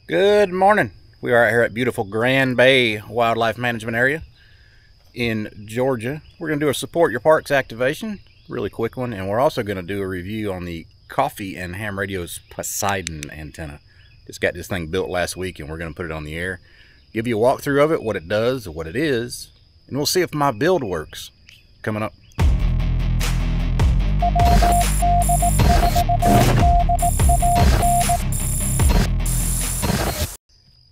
Good morning. We are out here at beautiful Grand Bay Wildlife Management Area in Georgia. We're going to do a Support Your Parks activation, really quick one, and we're also going to do a review on the Coffee and Ham Radio's Poseidon antenna. Just got this thing built last week and we're going to put it on the air. Give you a walkthrough of it, what it does, what it is, and we'll see if my build works. Coming up.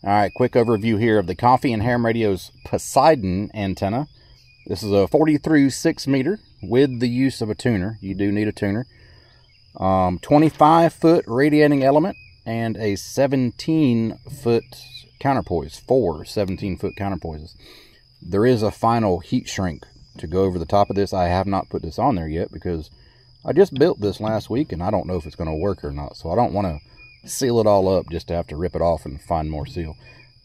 Alright, quick overview here of the Coffee and Ham Radio's Poseidon antenna. This is a 40 through 6 meter with the use of a tuner. You do need a tuner. 25 foot radiating element and a 17 foot counterpoise. 4 17 foot counterpoises. There is a final heat shrink to go over the top of this. I have not put this on there yet because I just built this last week and I don't know if it's going to work or not. So I don't want to seal it all up just to have to rip it off and find more seal.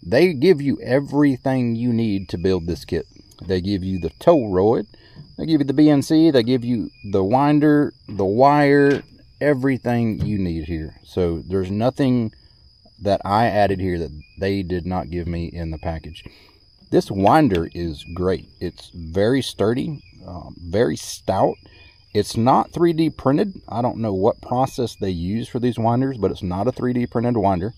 They give you everything you need to build this kit. They give you the toroid, they give you the BNC, they give you the winder, the wire, everything you need here. So there's nothing that I added here that they did not give me in the package. This winder is great. It's very sturdy, very stout. It's not 3D printed. I don't know what process they use for these winders, but it's not a 3D printed winder.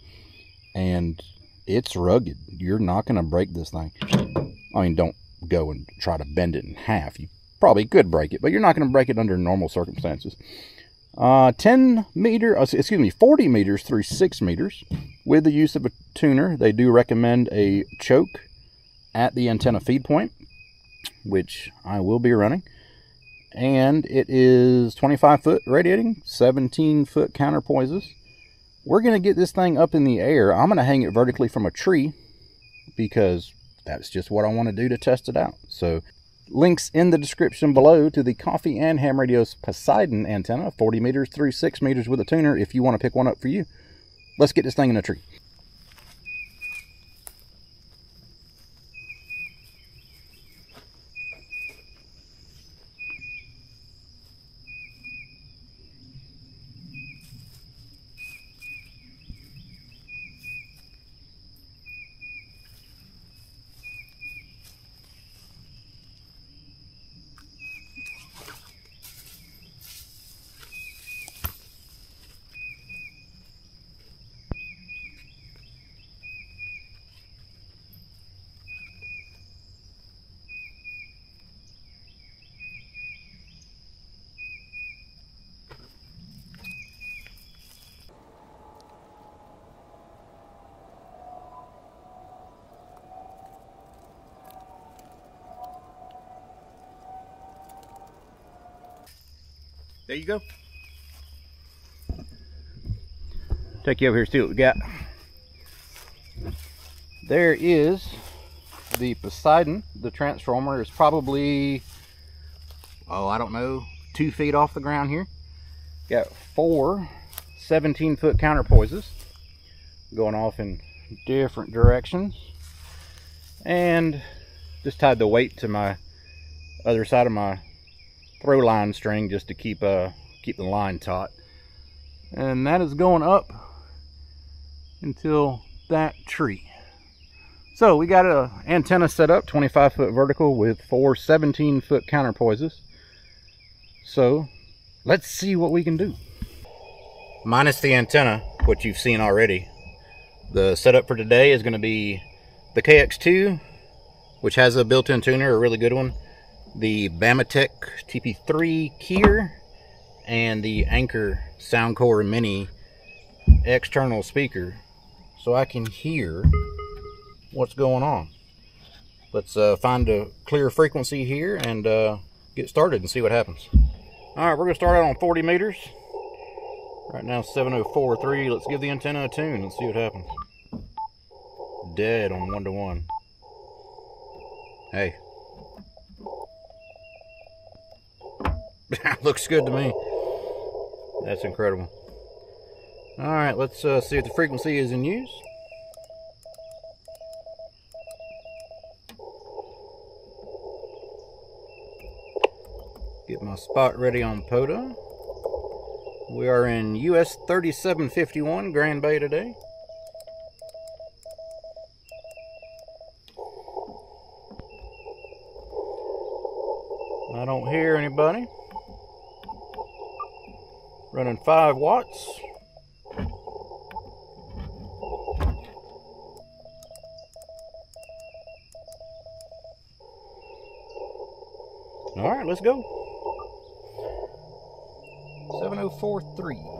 And it's rugged. You're not going to break this thing. I mean, don't go and try to bend it in half. You probably could break it, but you're not going to break it under normal circumstances. 40 meters through 6 meters with the use of a tuner. They do recommend a choke at the antenna feed point, which I will be running. And it is 25 foot radiating, 17 foot counterpoises. We're going to get this thing up in the air. I'm going to hang it vertically from a tree because that's just what I want to do to test it out. So links in the description below to the Coffee and Ham Radio's Poseidon antenna, 40 meters through 6 meters with a tuner if you want to pick one up for you. Let's get this thing in a tree. There you go. Take you over here, see what we got. There is the Poseidon. The transformer is probably, I don't know, 2 feet off the ground here. Got 4 17 foot counterpoises going off in different directions. And just tied the weight to my other side of my throw line string just to keep the line taut, and that is going up until that tree. So we got an antenna set up, 25 foot vertical with 4 17 foot counterpoises. So let's see what we can do. Minus the antenna, which you've seen already, the setup for today is going to be the KX2, which has a built-in tuner, a really good one, the Bamatech TP3 keyer, and the Anchor Soundcore Mini external speaker, so I can hear what's going on. Let's find a clear frequency here and get started and see what happens. Alright, we're going to start out on 40 meters. Right now 704.3. Let's give the antenna a tune and see what happens. Dead on 1-to-1. Hey. Looks good to me. That's incredible. Alright, let's see if the frequency is in use. Get my spot ready on POTA. We are in US 3751 Grand Bay today. I don't hear anybody. Running 5 watts. All right, let's go. 7043.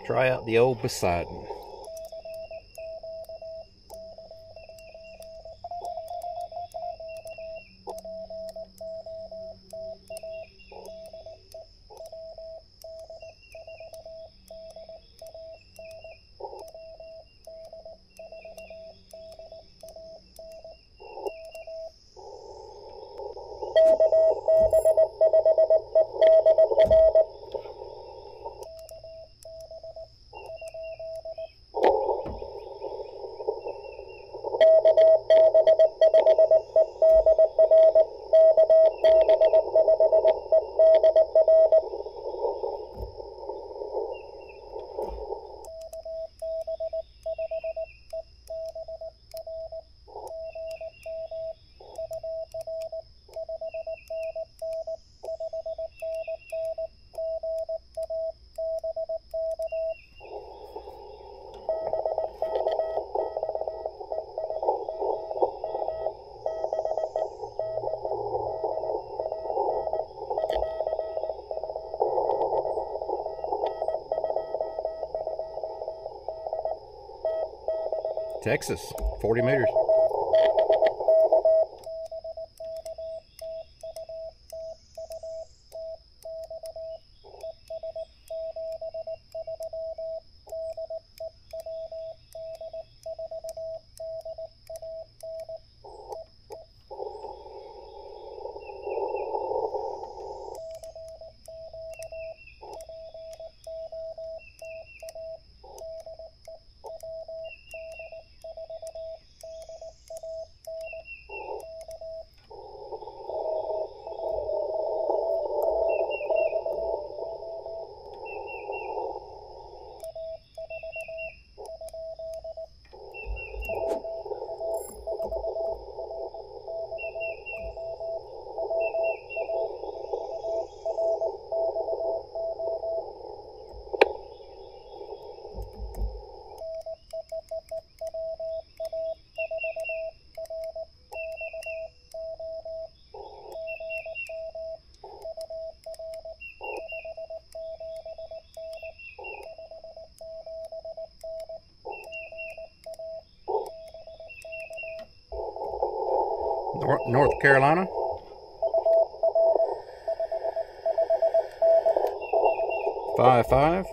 Try out the old Poseidon. Texas, 40 meters. North Carolina. Five.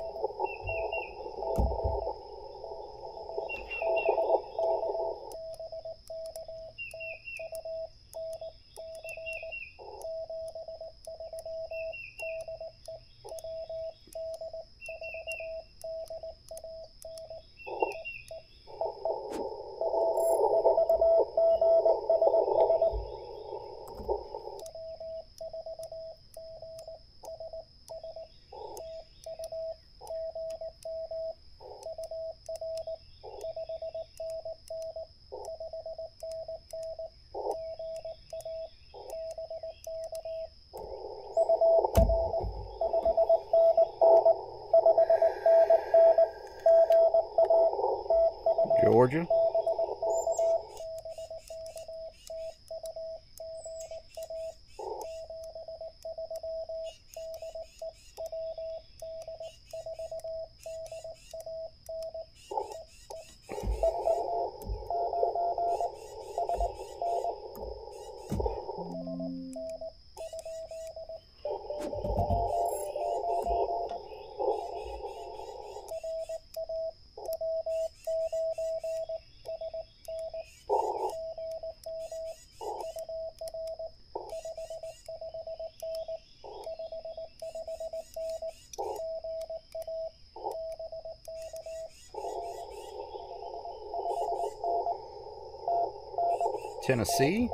Tennessee.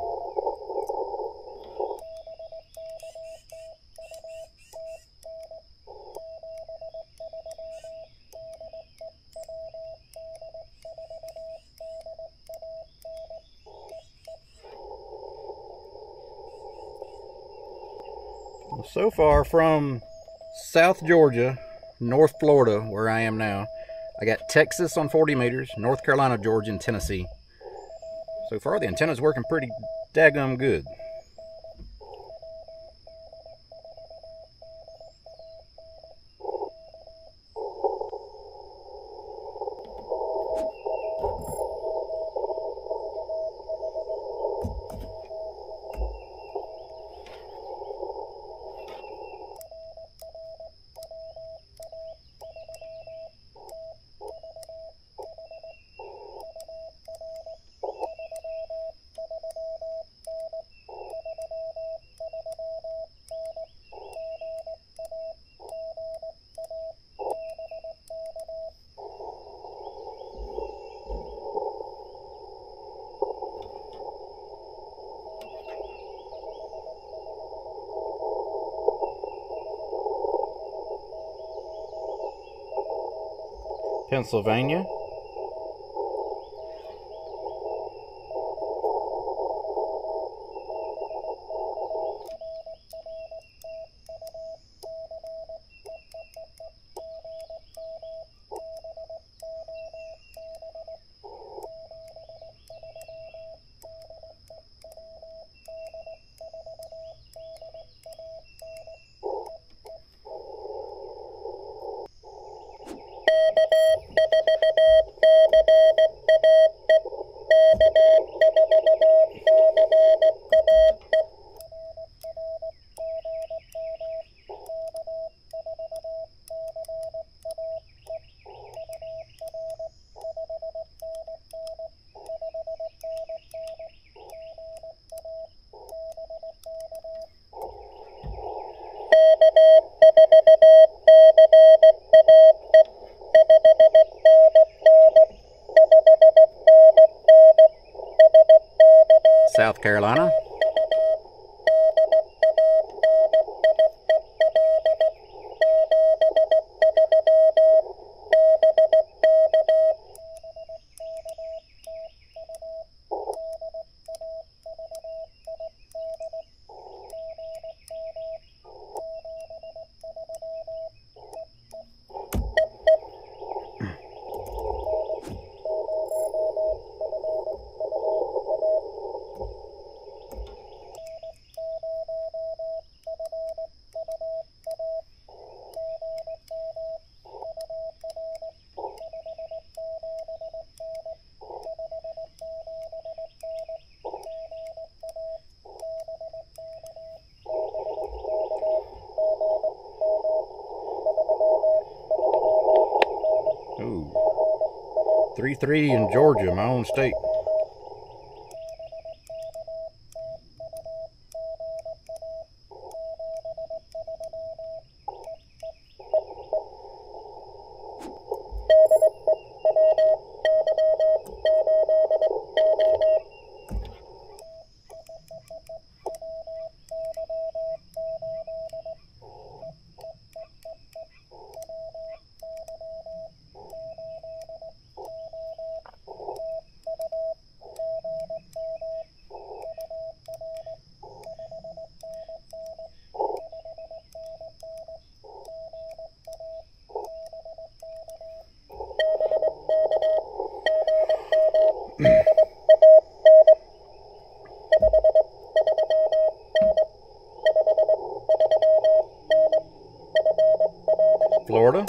So far from South Georgia, North Florida, where I am now, I got Texas on 40 meters, North Carolina, Georgia, and Tennessee. So far the antenna's working pretty daggum good. Pennsylvania. South Carolina. Ooh. 3-3 in Georgia, my own state. Florida.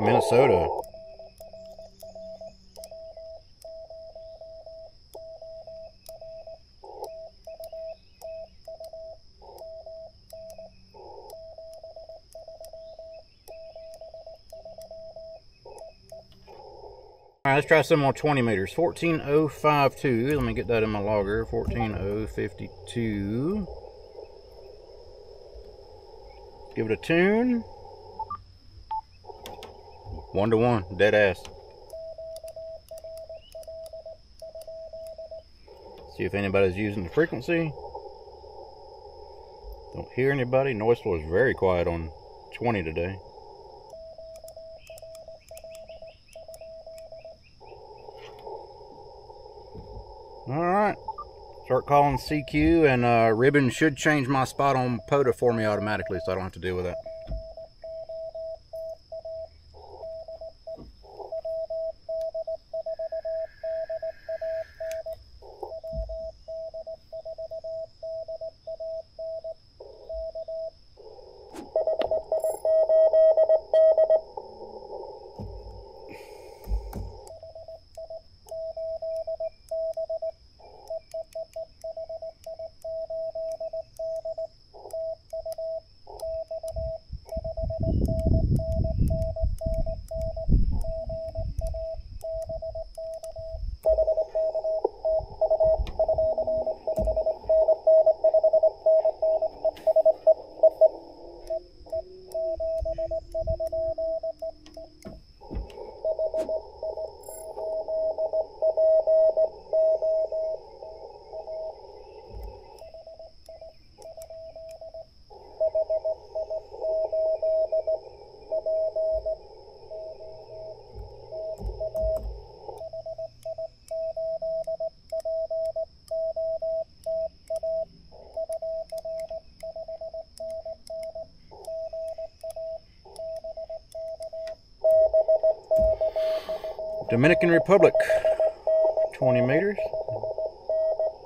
Minnesota. All right, let's try some more 20 meters. 14.052. Let me get that in my logger. 14.052. Give it a tune. 1 to 1, dead ass. See if anybody's using the frequency. Don't hear anybody. Noise floor is very quiet on 20 today. Alright, start calling CQ, and Ribbon should change my spot on POTA for me automatically, so I don't have to deal with that. Dominican Republic, 20 meters.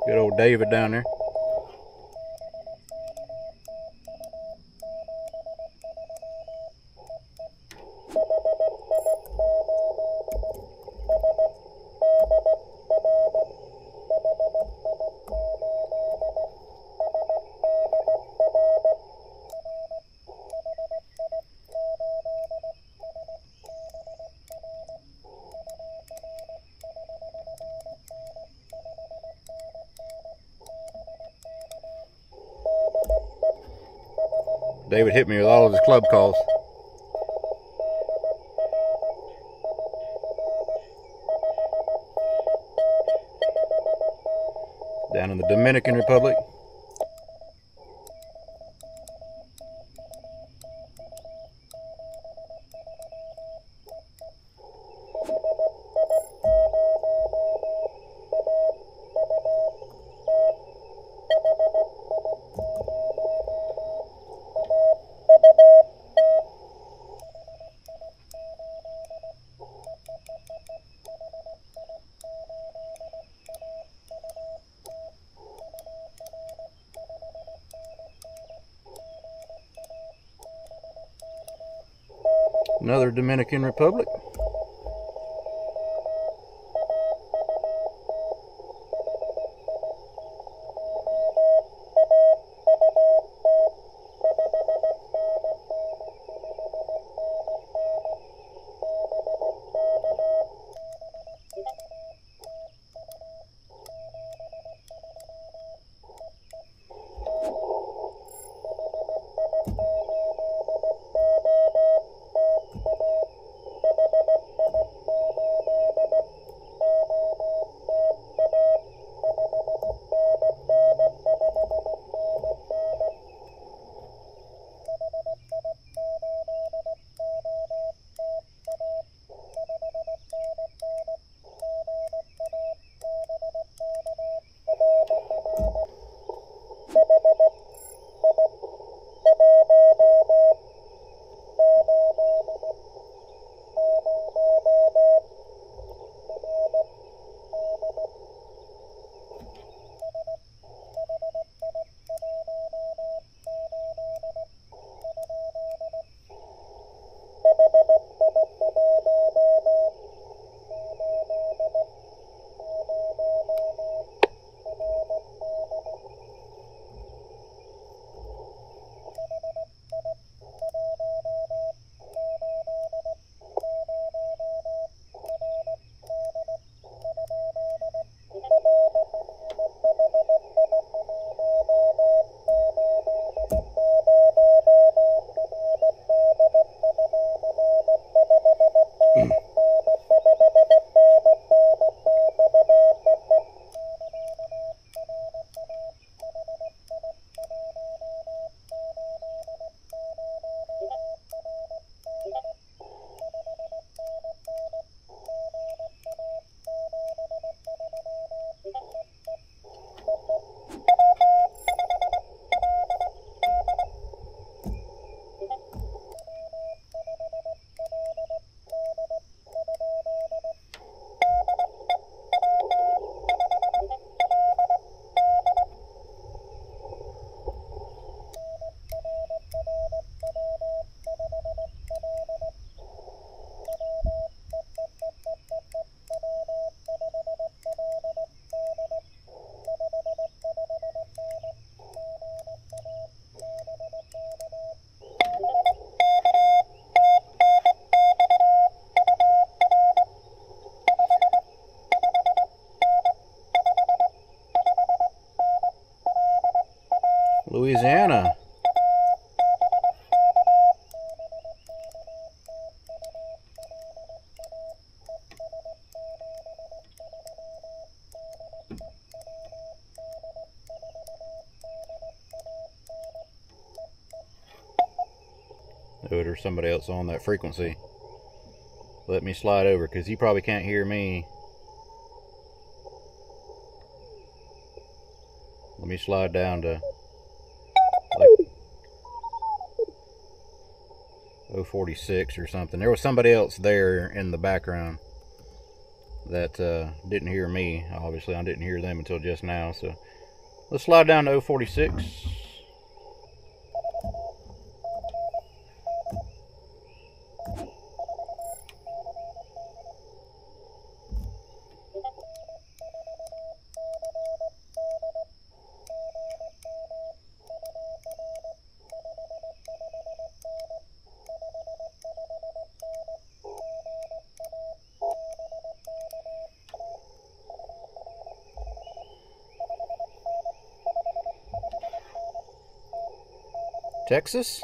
Good old David down there. David hit me with all of his club calls. Down in the Dominican Republic. Another Dominican Republic. Louisiana. Oh, there's somebody else on that frequency. Let me slide over because he probably can't hear me. Let me slide down to like 046 or something. There was somebody else there in the background that didn't hear me. Obviously, I didn't hear them until just now. So let's slide down to 046. Texas.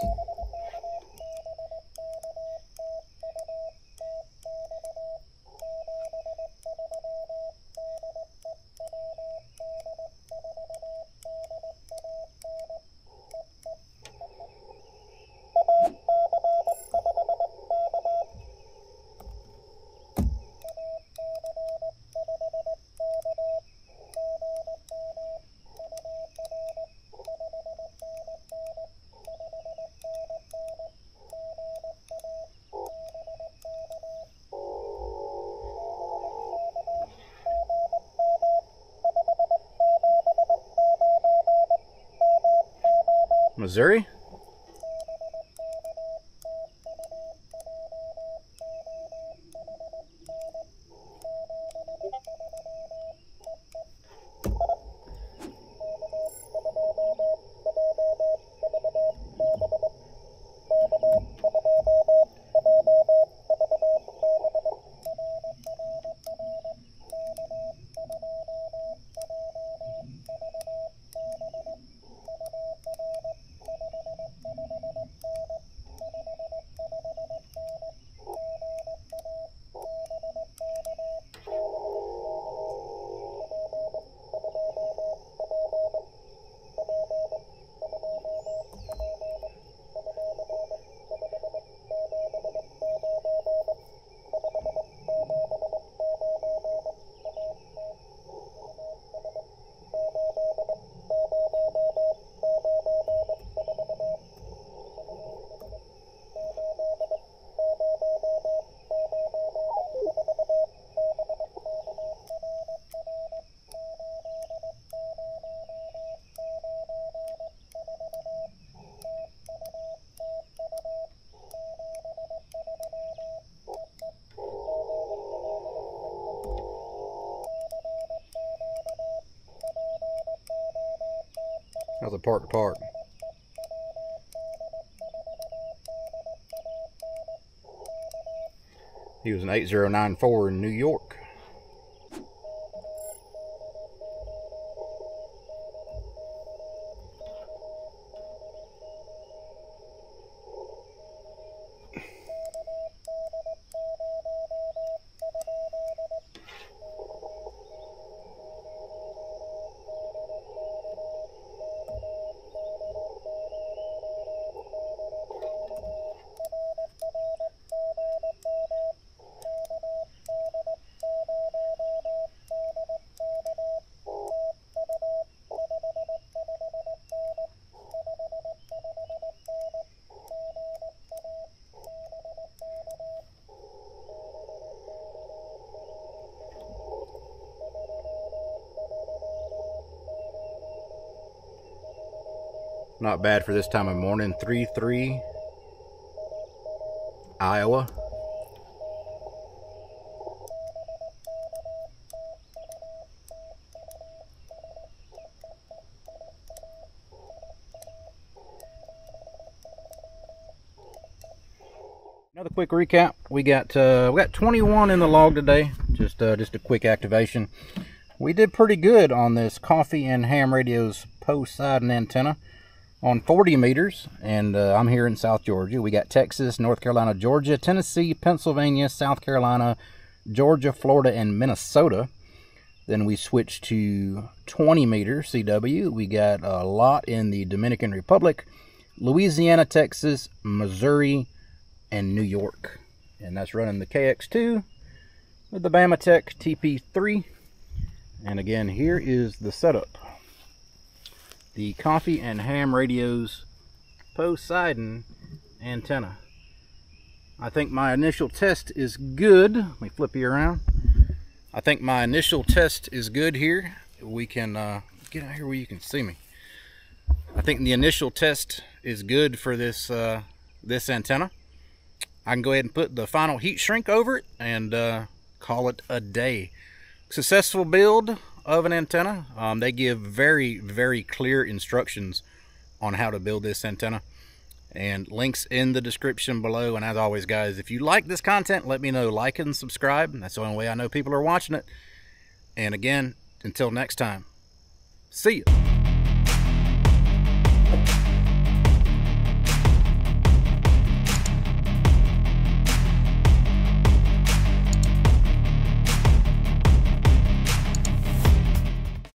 Missouri. How's it park to park? He was an 8094 in New York. Not bad for this time of morning. 3-3 Iowa. Another quick recap. We got 21 in the log today. Just a quick activation. We did pretty good on this Coffee and Ham Radio's Poseidon antenna. on 40 meters, and I'm here in South Georgia. We got Texas, North Carolina, Georgia, Tennessee, Pennsylvania, South Carolina, Georgia, Florida, and Minnesota. Then we switch to 20 meter CW. We got a lot in the Dominican Republic, Louisiana, Texas, Missouri, and New York. And that's running the KX2 with the Bamatech TP3. And again, here is the setup. The Coffee and Ham Radio's Poseidon antenna. I think my initial test is good. Let me flip you around. I think my initial test is good here. We can get out here where you can see me. I think the initial test is good for this this antenna. I can go ahead and put the final heat shrink over it and call it a day. Successful build of an antenna. They give very, very clear instructions on how to build this antenna, and links in the description below. And as always, guys, if you like this content, let me know. Like and subscribe. That's the only way I know people are watching it. And again, until next time, see you.